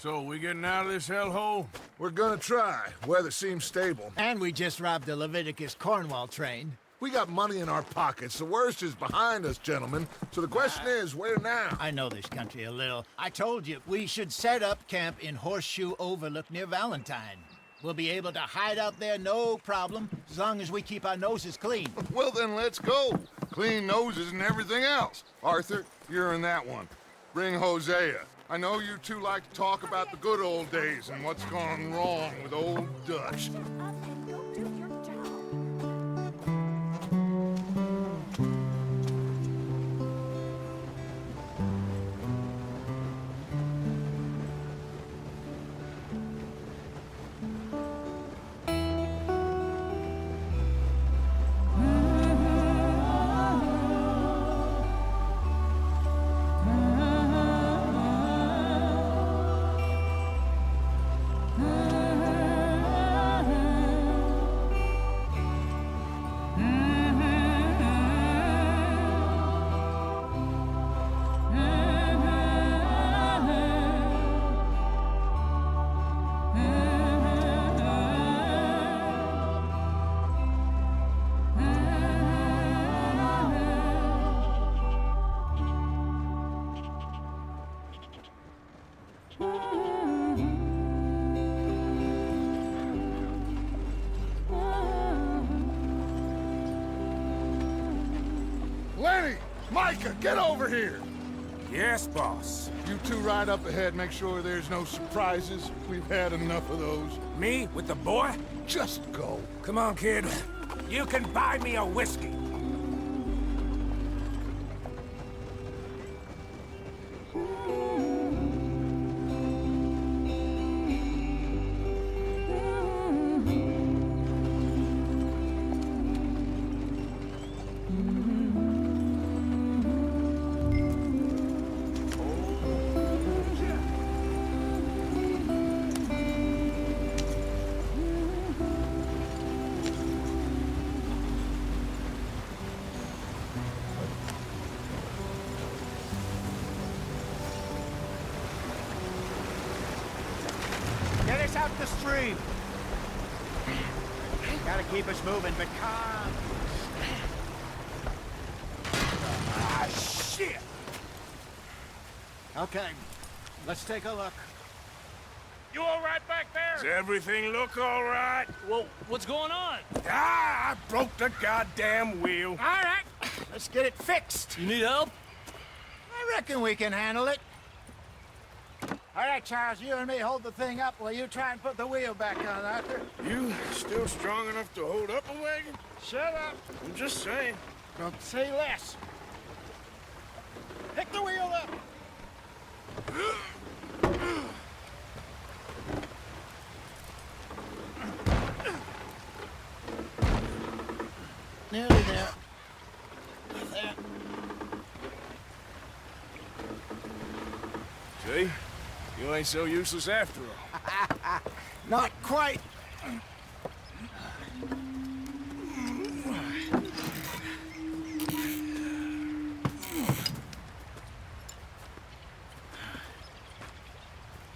So, we getting out of this hellhole? We're gonna try. Weather seems stable. And we just robbed the Leviticus Cornwall train. We got money in our pockets. The worst is behind us, gentlemen. So the question is, where now? I know this country a little. I told you, we should set up camp in Horseshoe Overlook near Valentine. We'll be able to hide out there, no problem, as long as we keep our noses clean. Well, then let's go. Clean noses and everything else. Arthur, you're in that one. Bring Hosea. I know you two like to talk about the good old days and what's gone wrong with old Dutch. Lenny! Micah, get over here! Yes, boss. You two ride up ahead, make sure there's no surprises. We've had enough of those. Me with the boy? Just go. Come on, kid. You can buy me a whiskey. Get us out the stream. Gotta keep us moving, but calm. Ah, shit! Okay, let's take a look. You all right back there? Does everything look all right? Well, what's going on? Ah, I broke the goddamn wheel. All right, let's get it fixed. You need help? I reckon we can handle it. All right, Charles, you and me hold the thing up while you try and put the wheel back on, Arthur. You still strong enough to hold up a wagon? Shut up. I'm just saying. Don't say less. Pick the wheel up. Nearly there. There. See? You ain't so useless after all. Not quite.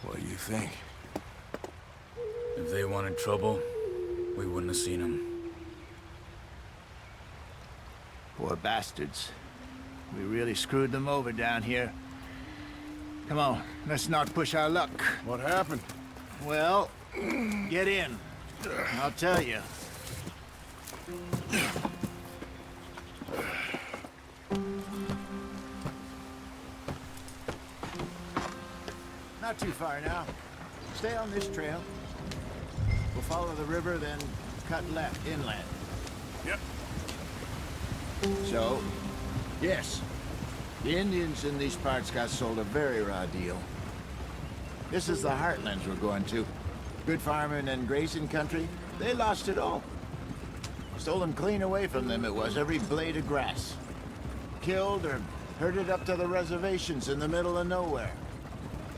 What do you think? If they wanted trouble, we wouldn't have seen them. Poor bastards. We really screwed them over down here. Come on, let's not push our luck. What happened? Well, get in. I'll tell you. Not too far now. Stay on this trail. We'll follow the river, then cut left inland. Yep. So, yes, the Indians in these parts got sold a very raw deal. This is the heartlands we're going to. Good farming and grazing country, they lost it all. Stolen clean away from them it was, every blade of grass. Killed or herded up to the reservations in the middle of nowhere.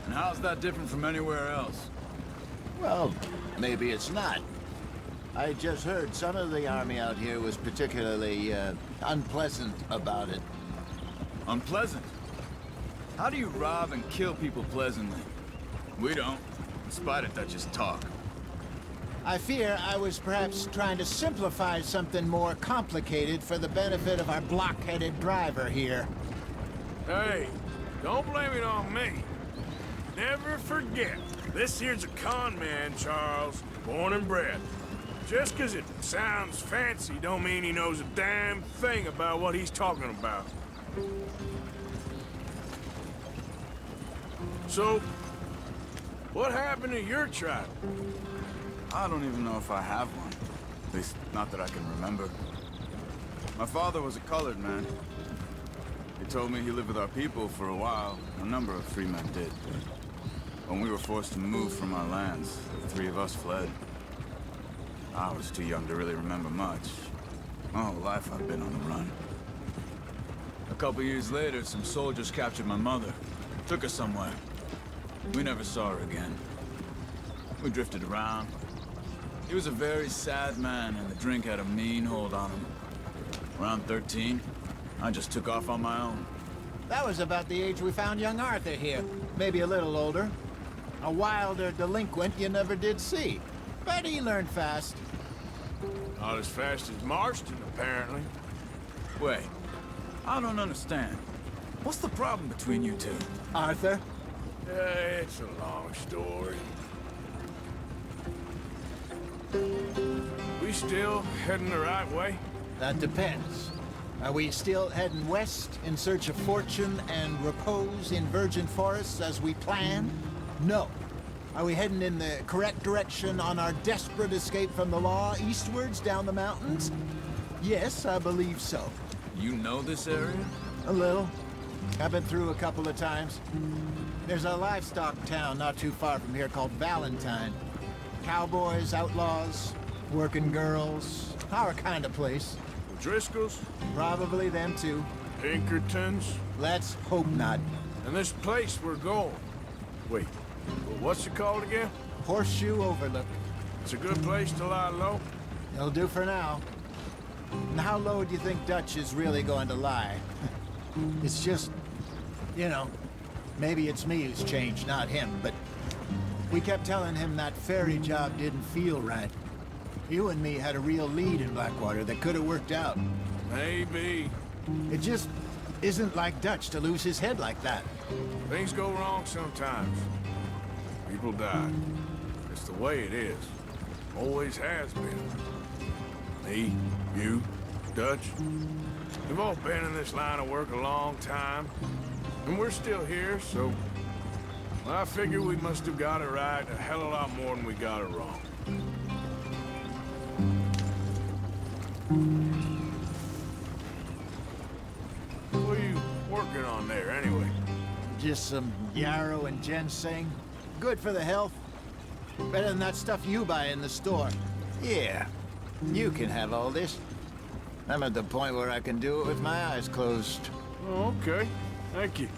And how's that different from anywhere else? Well, maybe it's not. I just heard some of the army out here was particularly, unpleasant about it. Unpleasant? How do you rob and kill people pleasantly? We don't, in spite of Dutch's talk. I fear I was perhaps trying to simplify something more complicated for the benefit of our block-headed driver here. Hey, don't blame it on me. Never forget, this here's a con man, Charles, born and bred. Just 'cause it sounds fancy don't mean he knows a damn thing about what he's talking about. So, what happened to your tribe? I don't even know if I have one. At least, not that I can remember. My father was a colored man. He told me he lived with our people for a while. A number of free men did. When we were forced to move from our lands, the three of us fled. I was too young to really remember much. My whole life I've been on the run. A couple years later, some soldiers captured my mother. Took her somewhere. We never saw her again. We drifted around. He was a very sad man, and the drink had a mean hold on him. Around 13, I just took off on my own. That was about the age we found young Arthur here. Maybe a little older. A wilder delinquent you never did see. But he learned fast. Not as fast as Marston, apparently. Wait, I don't understand. What's the problem between you two? Arthur? It's a long story. We still heading the right way? That depends. Are we still heading west in search of fortune and repose in virgin forests as we planned? No. Are we heading in the correct direction on our desperate escape from the law eastwards down the mountains? Yes, I believe so. You know this area? A little. I've been through a couple of times. There's a livestock town not too far from here called Valentine. Cowboys, outlaws, working girls, our kind of place. Driscoll's? Probably them too. Pinkertons? Let's hope not. And this place we're going. Wait, what's it called again? Horseshoe Overlook. It's a good place to lie low. It'll do for now. And how low do you think Dutch is really going to lie? It's just, you know, maybe it's me who's changed, not him, but we kept telling him that ferry job didn't feel right. You and me had a real lead in Blackwater that could have worked out. Maybe. It just isn't like Dutch to lose his head like that. Things go wrong sometimes. People die. It's the way it is. Always has been. Me, you, Dutch. We've all been in this line of work a long time. And we're still here, so... I figure we must have got it right a hell of a lot more than we got it wrong. What are you working on there, anyway? Just some yarrow and ginseng. Good for the health. Better than that stuff you buy in the store. Yeah, you can have all this. I'm at the point where I can do it with my eyes closed. Oh, okay. Thank you.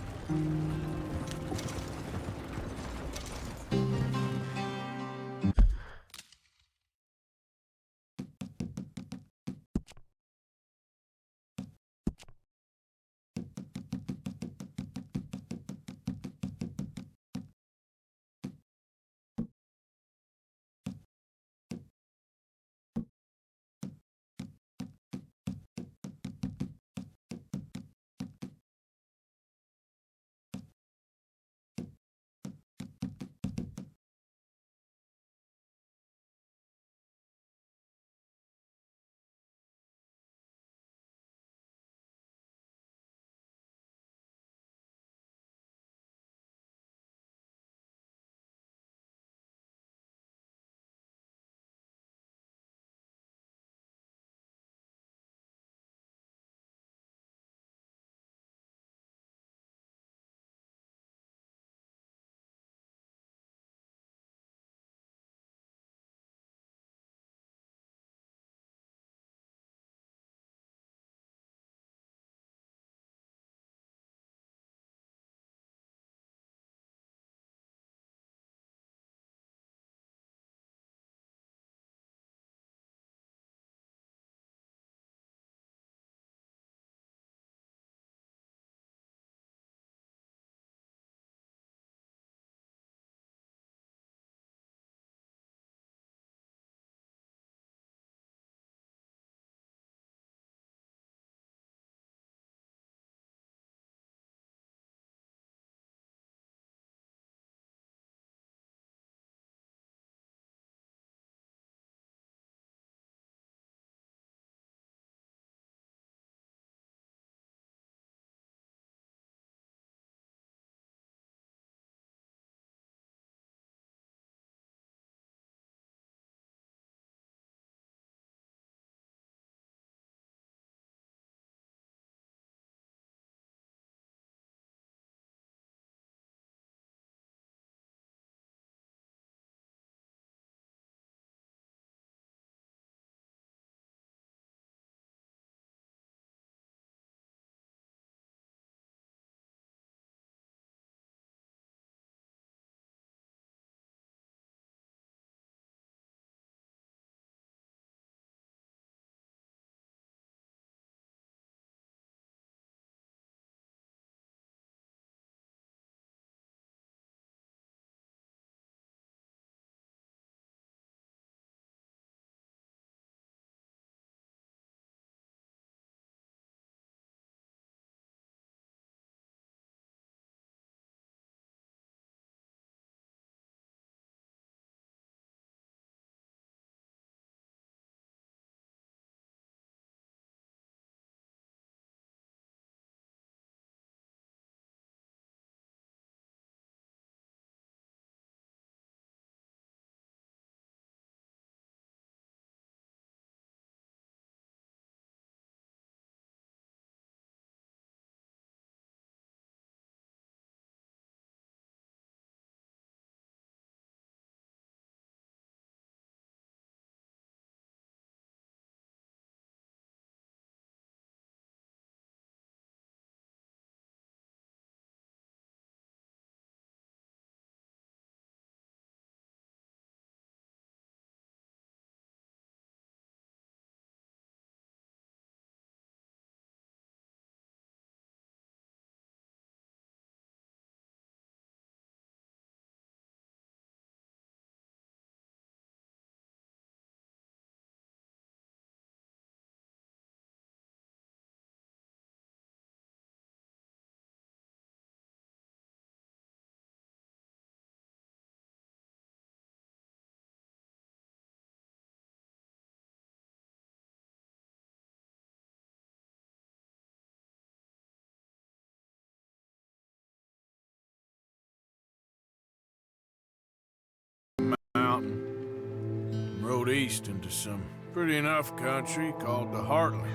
mountain and rode east into some pretty enough country called the Heartlands.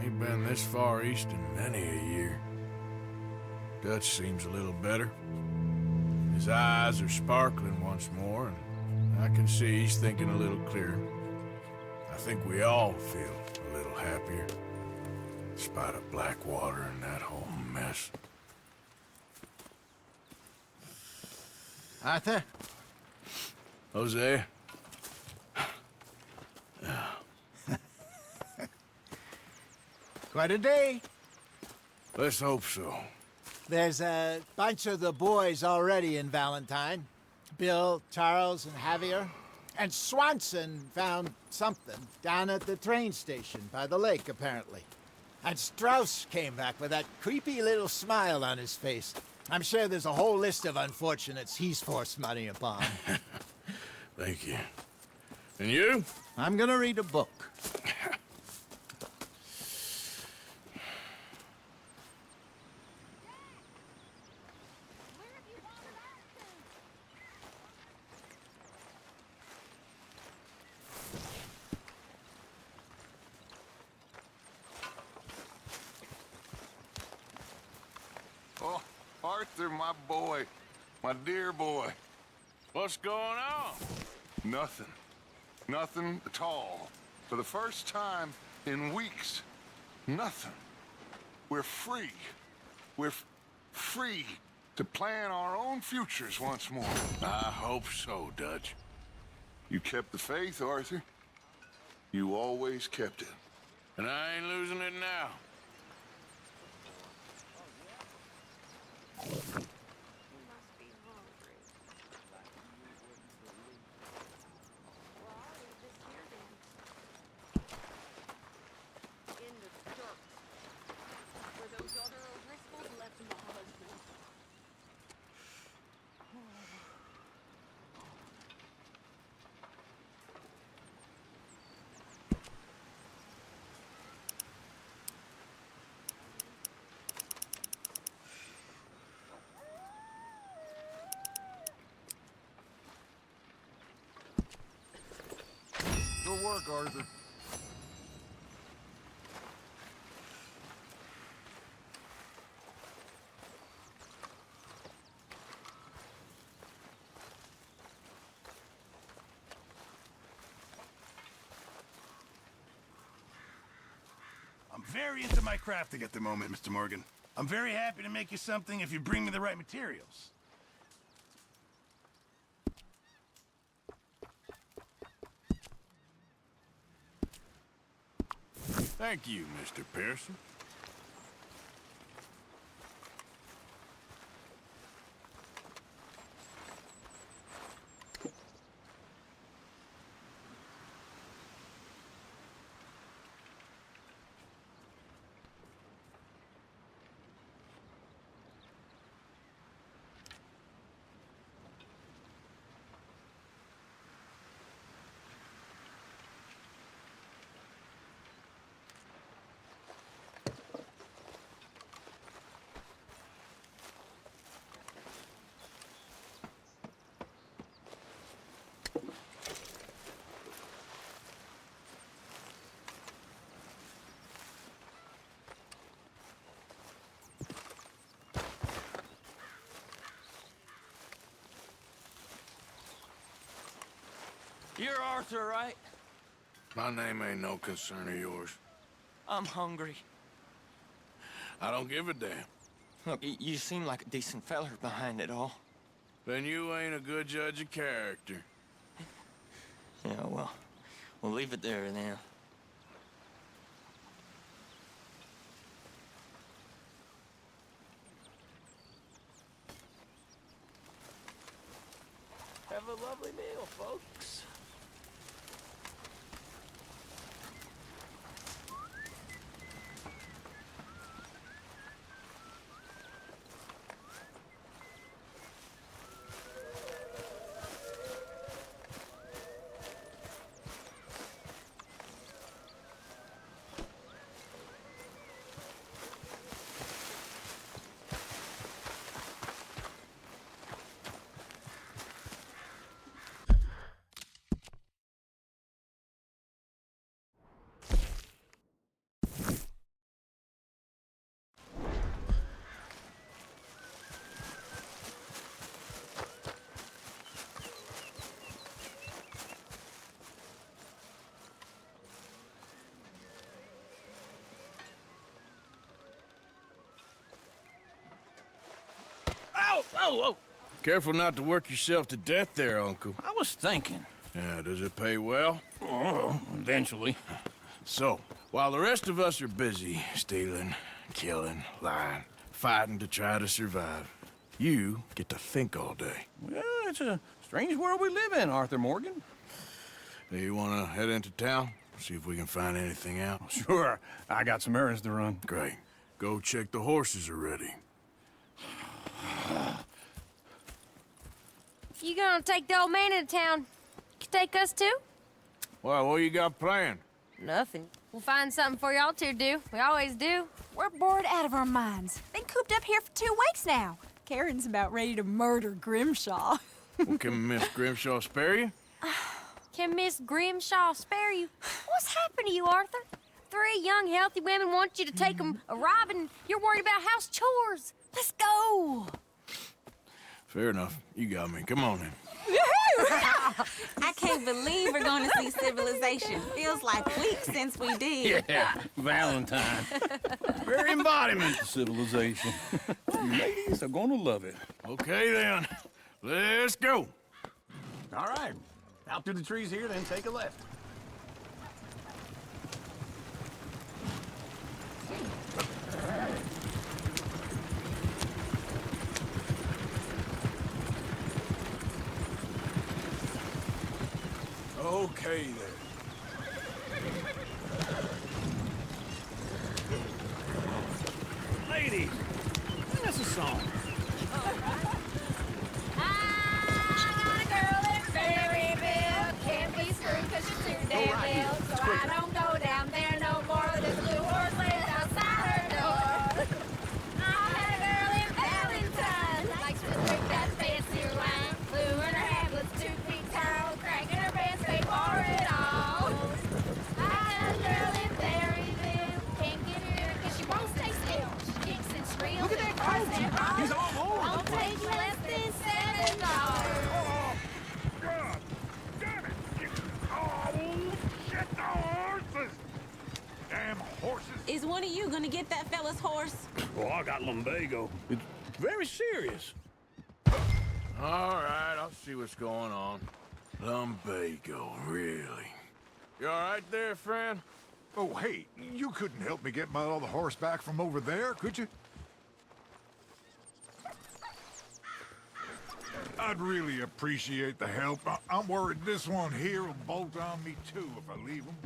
Ain't been this far east in many a year. Dutch seems a little better. His eyes are sparkling once more, and I can see he's thinking a little clearer. I think we all feel a little happier, in spite of Blackwater and that whole mess. Arthur? Jose? Quite a day. Let's hope so. There's a bunch of the boys already in Valentine. Bill, Charles, and Javier. And Swanson found something down at the train station by the lake, apparently. And Strauss came back with that creepy little smile on his face. I'm sure there's a whole list of unfortunates he's forced money upon. Thank you. And you? I'm gonna read a book. Oh, Arthur, my boy. My dear boy. What's going on? Nothing. Nothing at all. For the first time in weeks. Nothing. We're free. We're free to plan our own futures once more. I hope so, Dutch. You kept the faith, Arthur. You always kept it. And I ain't losing it now. He must be hungry. Well, I'll leave this here then. In the dirt. Where those other O'Driscolls left my husband. Good work, Arthur. I'm very into my crafting at the moment, Mr. Morgan. I'm very happy to make you something if you bring me the right materials. Thank you, Mr. Pearson. You're Arthur, right? My name ain't no concern of yours. I'm hungry. I don't give a damn. Look, you seem like a decent feller behind it all. Then you ain't a good judge of character. Yeah, well, we'll leave it there then. Have a lovely meal, folks. Oh, Careful not to work yourself to death there, Uncle. I was thinking. Yeah, does it pay well? Oh, eventually. So, while the rest of us are busy stealing, killing, lying, fighting to try to survive, you get to think all day. Well, it's a strange world we live in, Arthur Morgan. Hey, you want to head into town? See if we can find anything out? Sure, I got some errands to run. Great. Go check the horses are ready. You gonna take the old man into town? You take us too? Well, what you got planned? Nothing. We'll find something for y'all to do. We always do. We're bored out of our minds. Been cooped up here for 2 weeks now. Karen's about ready to murder Grimshaw. Well, can Miss Grimshaw spare you? Can Miss Grimshaw spare you? What's happened to you, Arthur? 3 young, healthy women want you to take them a robbing. You're worried about house chores. Let's go. Fair enough. You got me. Come on then. I can't believe we're going to see civilization. Feels like weeks since we did. Yeah, Valentine. Very embodiment of civilization. You ladies are gonna love it. Okay then. Let's go. All right. Out through the trees here, then take a left. Okay then. Ladies, sing us a song. I got a girl in Berryville. Can't be screwed 'cause she's too damn ill. So I don't go down there no more. There's a blue horse laid outside her door. I had a girl in Valentine. Likes to drink that fancy wine. Blue in her hairlets, 2 feet tall. Cracking her pants, they pour it all. I had a girl in Berryville. Can't get her 'cause she won't stay still. She kicks and screams. Look at that coach. He's all over the Won't take less than $7. God damn it! Oh, shit, the horses! Damn horses! Is one of you gonna get that fella's horse? Oh, I got lumbago. It's very serious. All right, I'll see what's going on. Lumbago, really? You all right there, friend? Oh, hey, you couldn't help me get my other horse back from over there, could you? I'd really appreciate the help. I'm worried this one here will bolt on me too if I leave him.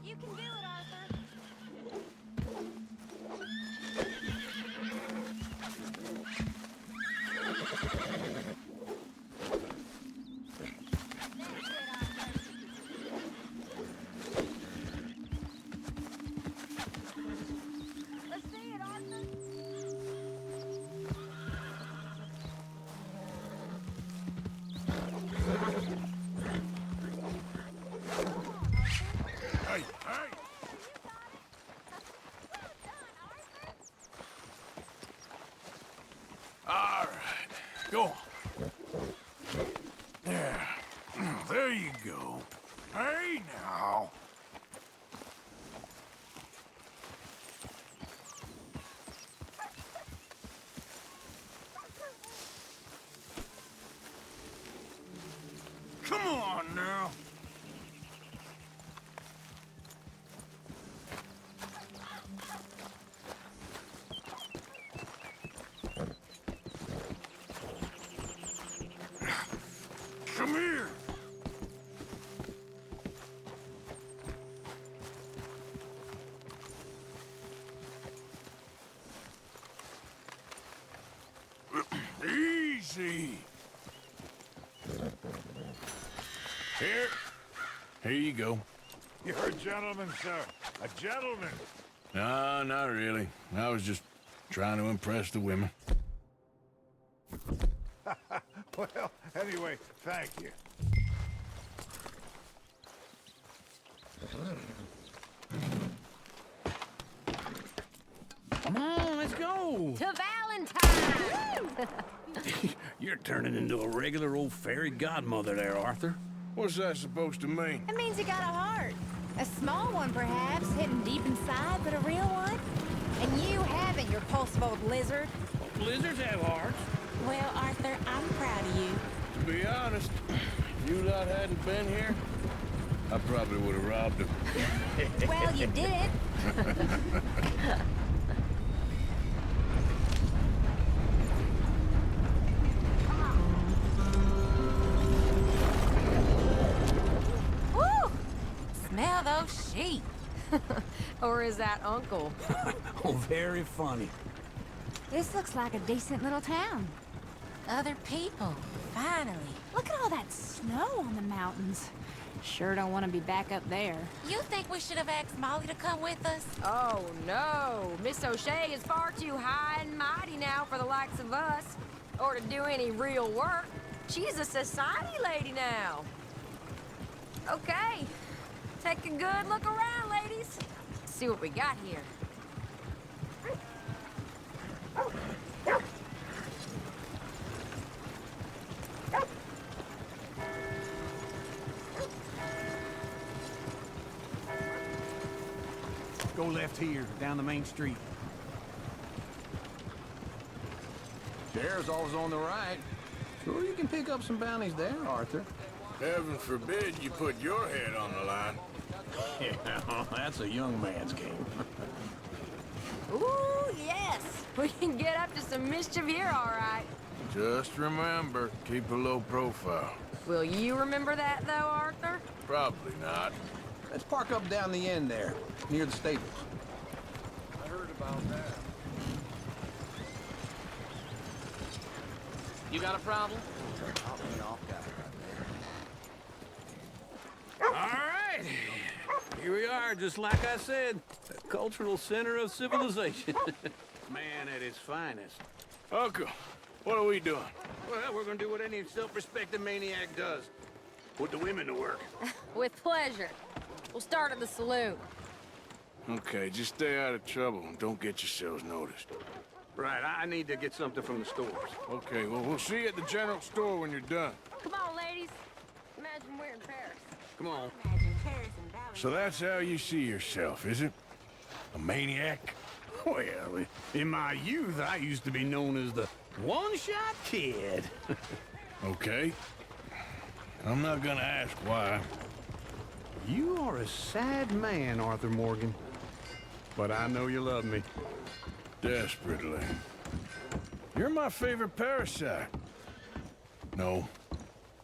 You can do it, Arthur. Let's see it, Arthur. Hey, hey! All right, go on. Yeah, there you go. Hey, now. Come on now. Come here. Easy. Here you go. You're a gentleman, sir. A gentleman. No, not really. I was just trying to impress the women. Well, anyway, thank you. Come on, let's go. To Valentine! You're turning into a regular old fairy godmother there, Arthur. What's that supposed to mean? It means you got a heart. A small one, perhaps, hidden deep inside, but a real one. And you haven't, you repulsive old lizard. Lizards have hearts. Well, Arthur, I'm proud of you. To be honest, if you lot hadn't been here, I probably would have robbed him. Well, you did. Woo! Smell those sheep. Or is that Uncle? Oh, very funny. This looks like a decent little town. Other people, finally. Look at all that snow on the mountains. Sure don't want to be back up there. You think we should have asked Molly to come with us? Oh, no. Miss O'Shea is far too high and mighty now for the likes of us. Or to do any real work. She's a society lady now. Okay. Take a good look around, ladies. See what we got here. Go left here, down the main street. Sheriff's always on the right. Sure you can pick up some bounties there, Arthur. Heaven forbid you put your head on the line. Yeah, that's a young man's game. Ooh, yes. We can get up to some mischief here, all right. Just remember, keep a low profile. Will you remember that, though, Arthur? Probably not. Let's park up down the end there, near the stables. I heard about that. You got a problem? All right. Here we are, just like I said. The cultural center of civilization. Man at his finest. Uncle, what are we doing? Well, we're gonna do what any self-respecting maniac does. Put the women to work. With pleasure. We'll start at the saloon. Okay, just stay out of trouble and don't get yourselves noticed. Right, I need to get something from the stores. Okay, well, we'll see you at the general store when you're done. Come on, ladies. Imagine we're in Paris. Come on. Imagine Paris and Valentine. So that's how you see yourself, is it? A maniac? Well, in my youth, I used to be known as the one-shot kid. Okay. I'm not gonna ask why. You are a sad man, Arthur Morgan. But I know you love me. Desperately. You're my favorite parasite. No.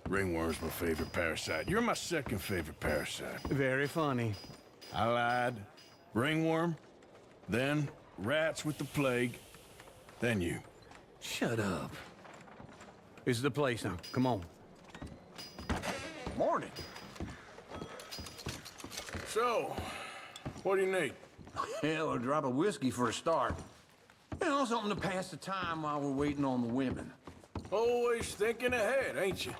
Ringworm's my favorite parasite. You're my second favorite parasite. Very funny. I lied. Ringworm, then rats with the plague, then you. Shut up. This is the place now. Come on. Morning. So, what do you need? Hell, a drop of whiskey for a start. You know, something to pass the time while we're waiting on the women. Always thinking ahead, ain't you?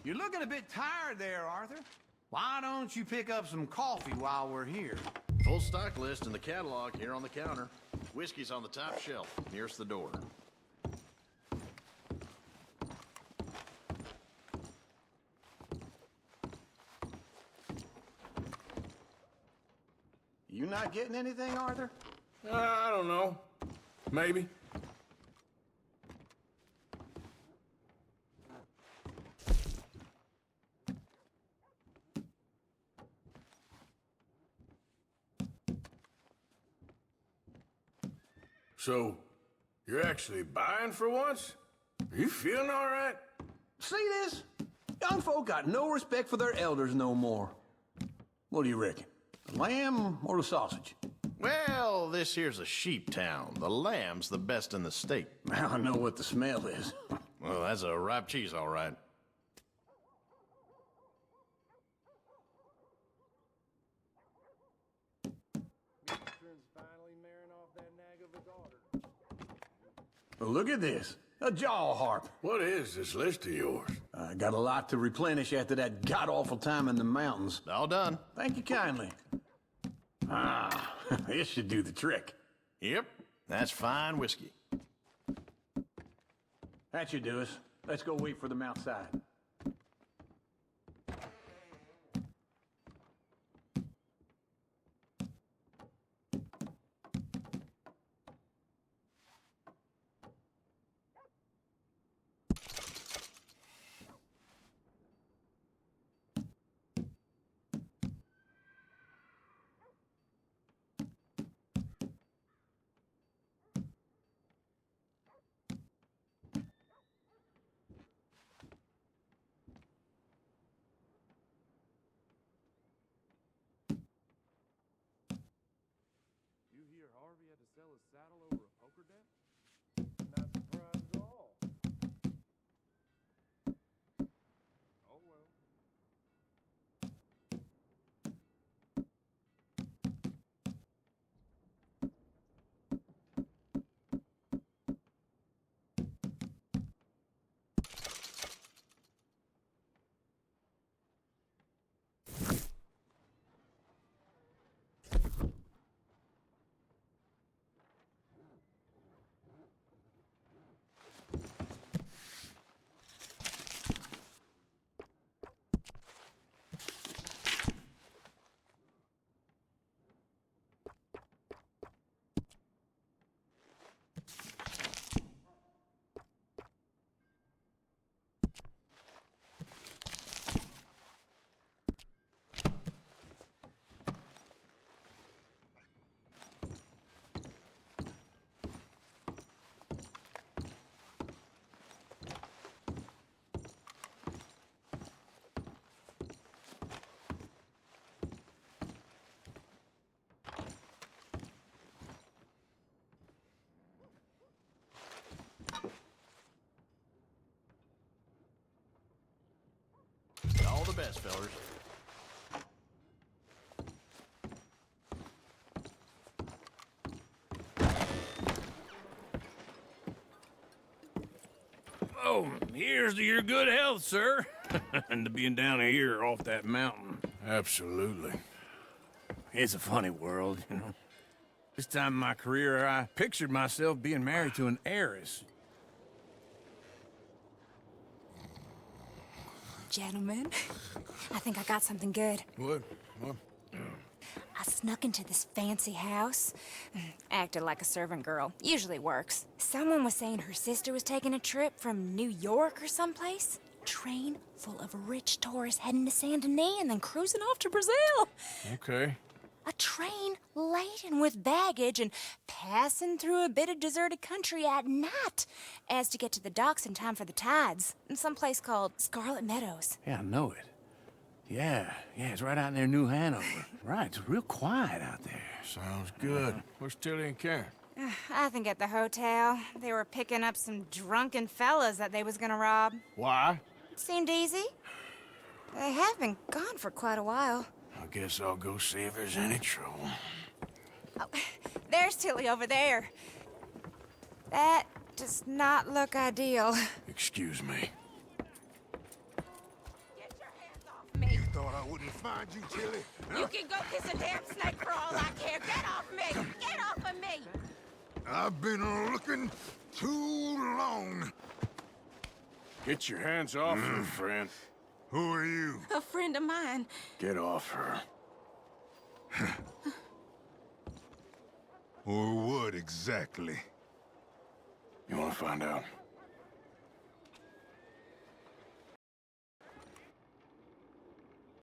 You're looking a bit tired there, Arthur. Why don't you pick up some coffee while we're here? Full stock list in the catalog here on the counter. Whiskey's on the top shelf, nearest the door. You not getting anything, Arthur? I don't know. Maybe. So, you're actually buying for once? Are you feeling all right? See this? Young folk got no respect for their elders no more. What do you reckon? The lamb or the sausage? Well, this here's a sheep town. The lamb's the best in the state. I know what the smell is. Well, that's a ripe cheese, all right. Finally Well, look at this. A jaw harp. What is this list of yours? I got a lot to replenish after that god-awful time in the mountains. All done. Thank you kindly. Ah, this should do the trick. Yep, that's fine whiskey. That should do us. Let's go wait for them outside. All the best, fellers. Oh, here's to your good health, sir. And to being down here off that mountain. Absolutely. It's a funny world, you know. This time in my career, I pictured myself being married to an heiress. Gentlemen, I think I got something good. What? I snuck into this fancy house. Acted like a servant girl. Usually works. Someone was saying her sister was taking a trip from New York or someplace. Train full of rich tourists heading to Saint Denis and then cruising off to Brazil. Okay. A train laden with baggage and passing through a bit of deserted country at night as to get to the docks in time for the tides in some place called Scarlet Meadows. Yeah, I know it. Yeah, it's right out near New Hanover. Right, it's real quiet out there. Sounds good. Where's Tilly and Karen? I think at the hotel. They were picking up some drunken fellas that they was gonna rob. Why? Seemed easy. They have been gone for quite a while. I guess I'll go see if there's any trouble. Oh, there's Tilly over there. That does not look ideal. Excuse me. Get your hands off me. You thought I wouldn't find you, Tilly? You can go kiss a damn snake for all I care. Get off me! Get off of me! I've been looking too long. Get your hands off her, friend. Who are you? A friend of mine. Get off her. Or what exactly? You want to find out?